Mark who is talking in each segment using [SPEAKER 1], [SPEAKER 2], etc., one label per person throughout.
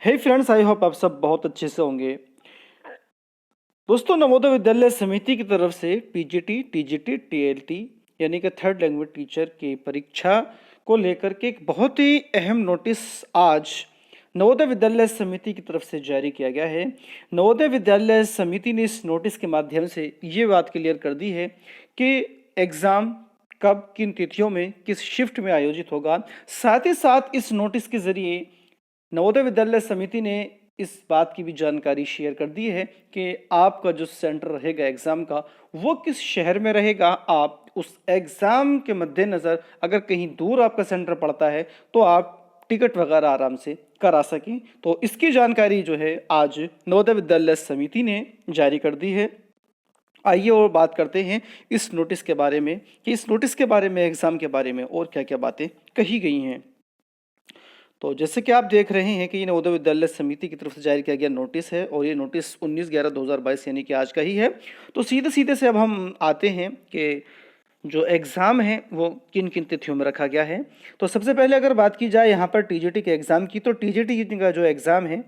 [SPEAKER 1] Hey friends, I hope आप सब बहुत अच्छे से होंगे। दोस्तों, नवोदय विद्यालय समिति की तरफ से पीजीटी, टीजीटी, टीएलटी यानी कि थर्ड लैंग्वेज टीचर की परीक्षा को लेकर के एक बहुत ही अहम नोटिस आज नवोदय विद्यालय समिति की तरफ से जारी किया गया है। नवोदय विद्यालय समिति ने इस नोटिस के माध्यम से ये बात क्लियर कर दी है कि एग्ज़ाम कब, किन तिथियों में, किस शिफ्ट में आयोजित होगा। साथ ही साथ इस नोटिस के जरिए नवोदय विद्यालय समिति ने इस बात की भी जानकारी शेयर कर दी है कि आपका जो सेंटर रहेगा एग्ज़ाम का, वो किस शहर में रहेगा। आप उस एग्ज़ाम के मद्देनज़र अगर कहीं दूर आपका सेंटर पड़ता है तो आप टिकट वगैरह आराम से करा सकें। तो इसकी जानकारी जो है आज नवोदय विद्यालय समिति ने जारी कर दी है। आइए और बात करते हैं इस नोटिस के बारे में कि इस नोटिस के बारे में, एग्ज़ाम के बारे में और क्या क्या बातें कही गई हैं। तो जैसे कि आप देख रहे हैं कि ये नवोदय विद्यालय समिति की तरफ से जारी किया गया नोटिस है और ये नोटिस 19/11/2022 यानी कि आज का ही है। तो सीधे सीधे से अब हम आते हैं कि जो एग्ज़ाम है वो किन किन तिथियों में रखा गया है। तो सबसे पहले अगर बात की जाए यहाँ पर टीजीटी के एग्ज़ाम की, तो टीजीटी का जो एग्ज़ाम है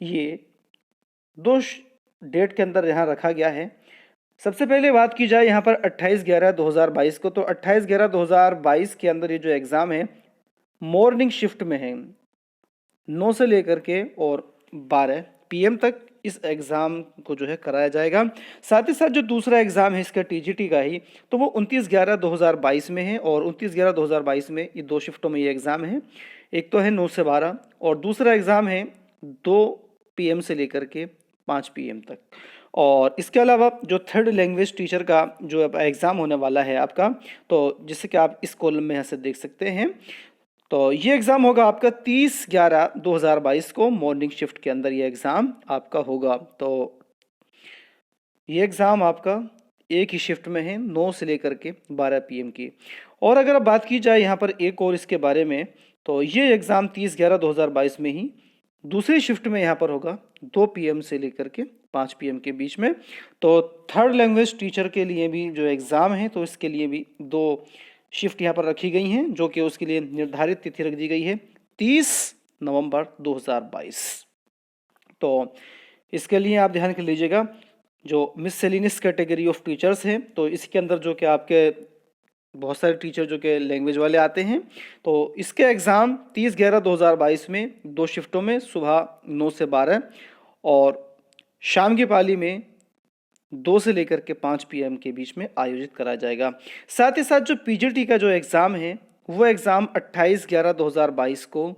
[SPEAKER 1] ये दो डेट के अंदर यहाँ रखा गया है। सबसे पहले बात की जाए यहाँ पर 28/11/2022 को, तो 28/11/2022 के अंदर ये जो एग्ज़ाम है मॉर्निंग शिफ्ट में है, 9 से लेकर के और 12 पीएम तक इस एग्ज़ाम को जो है कराया जाएगा। साथ ही साथ जो दूसरा एग्ज़ाम है इसका टीजीटी का ही, तो वो 29/11/2022 में है और 29/11/2022 में ये दो शिफ्टों में ये एग्ज़ाम है। एक तो है 9 से 12 और दूसरा एग्ज़ाम है 2 पीएम से लेकर के 5 पीएम तक। और इसके अलावा जो थर्ड लैंग्वेज टीचर का जो एग्ज़ाम होने वाला है आपका, तो जैसे कि आप इस कॉलम में यहाँ से देख सकते हैं, तो ये एग्ज़ाम होगा आपका 30/11/2022 को मॉर्निंग शिफ्ट के अंदर ये एग्ज़ाम आपका होगा। तो ये एग्ज़ाम आपका एक ही शिफ्ट में है, 9 से लेकर के 12 पीएम की। और अगर अब बात की जाए यहाँ पर एक और इसके बारे में, तो ये एग्ज़ाम 30/11/2022 में ही दूसरी शिफ्ट में यहाँ पर होगा, 2 पीएम से लेकर के 5 पीएम के बीच में। तो थर्ड लैंग्वेज टीचर के लिए भी जो एग्ज़ाम है, तो इसके लिए भी 2 शिफ्ट यहाँ पर रखी गई हैं, जो कि उसके लिए निर्धारित तिथि रख दी गई है 30 नवंबर 2022। तो इसके लिए आप ध्यान कर लीजिएगा, जो मिससेलेनियस कैटेगरी ऑफ टीचर्स हैं, तो इसके अंदर जो कि आपके बहुत सारे टीचर जो कि लैंग्वेज वाले आते हैं, तो इसके एग्ज़ाम 30/11/2022 में 2 शिफ्टों में सुबह 9 से 12 और शाम की पाली में 2 से लेकर के 5 पीएम के बीच में आयोजित कराया जाएगा। साथ ही साथ जो पीजीटी का जो एग्ज़ाम है, वो एग्ज़ाम 28/11/2022 को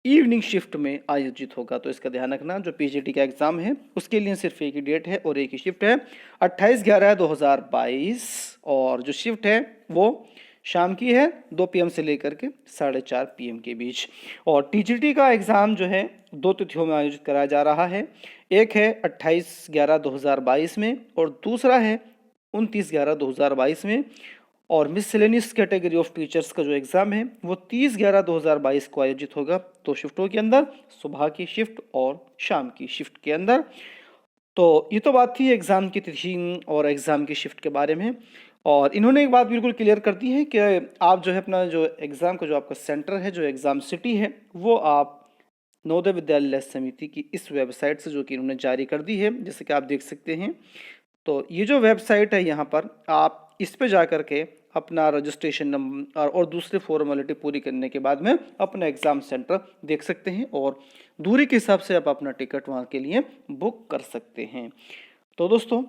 [SPEAKER 1] इवनिंग शिफ्ट में आयोजित होगा। तो इसका ध्यान रखना, जो पीजीटी का एग्ज़ाम है उसके लिए सिर्फ एक ही डेट है और एक ही शिफ्ट है, 28/11/2022, और जो शिफ्ट है वो शाम की है, 2 पीएम से लेकर के 4:30 पीएम के बीच। और टीजीटी का एग्ज़ाम जो है 2 तिथियों में आयोजित कराया जा रहा है। एक है 28/11/2022 में और दूसरा है 29/11/2022 में। और मिससेलेनियस कैटेगरी ऑफ टीचर्स का जो एग्ज़ाम है वो 30/11/2022 को आयोजित होगा, 2 शिफ्टों के अंदर, सुबह की शिफ्ट और शाम की शिफ्ट के अंदर। तो ये तो बात थी एग्ज़ाम की तिथि और एग्ज़ाम की शिफ्ट के बारे में। और इन्होंने एक बात बिल्कुल क्लियर कर दी है कि आप जो है अपना जो एग्ज़ाम का जो आपका सेंटर है, जो एग्ज़ाम सिटी है, वो आप नवोदय विद्यालय समिति की इस वेबसाइट से, जो कि इन्होंने जारी कर दी है, जैसे कि आप देख सकते हैं। तो ये जो वेबसाइट है, यहाँ पर आप इस पे जा कर के अपना रजिस्ट्रेशन नंबर और दूसरे फॉर्मेलिटी पूरी करने के बाद में अपना एग्ज़ाम सेंटर देख सकते हैं और दूरी के हिसाब से आप अपना टिकट वहाँ के लिए बुक कर सकते हैं। तो दोस्तों,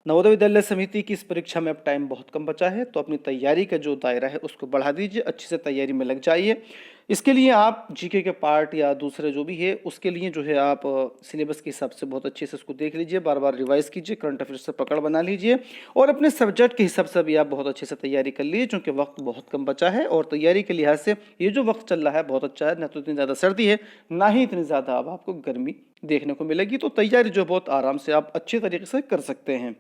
[SPEAKER 1] नवोदय विद्यालय समिति की इस परीक्षा में अब टाइम बहुत कम बचा है, तो अपनी तैयारी का जो दायरा है उसको बढ़ा दीजिए, अच्छे से तैयारी में लग जाइए। इसके लिए आप जीके के पार्ट या दूसरे जो भी है उसके लिए जो है आप सिलेबस के हिसाब से बहुत अच्छे से उसको देख लीजिए, बार बार रिवाइज कीजिए, करंट अफेयर से पकड़ बना लीजिए और अपने सब्जेक्ट के हिसाब से भी आप बहुत अच्छे से तैयारी कर लीजिए, क्योंकि वक्त बहुत कम बचा है और तैयारी के लिहाज से ये जो वक्त चल रहा है बहुत अच्छा है। ना तो इतनी ज़्यादा सर्दी है, ना ही इतनी ज़्यादा अब आपको गर्मी देखने को मिलेगी, तो तैयारी जो बहुत आराम से आप अच्छे तरीके से कर सकते हैं।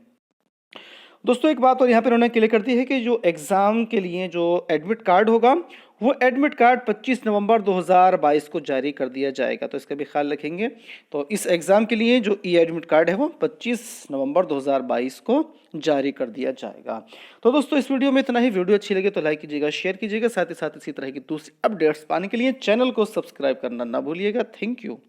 [SPEAKER 1] दोस्तों, एक बात और यहाँ पर उन्होंने क्लियर कर दी है कि जो एग्ज़ाम के लिए जो एडमिट कार्ड होगा वो एडमिट कार्ड 25 नवंबर 2022 को जारी कर दिया जाएगा, तो इसका भी ख्याल रखेंगे। तो इस एग्ज़ाम के लिए जो ई एडमिट कार्ड है वो 25 नवंबर 2022 को जारी कर दिया जाएगा। तो दोस्तों इस वीडियो में इतना ही। वीडियो अच्छी लगे तो लाइक कीजिएगा, शेयर कीजिएगा, साथ ही साथ इसी तरह की दूसरी अपडेट्स पाने के लिए चैनल को सब्सक्राइब करना ना भूलिएगा। Thank you.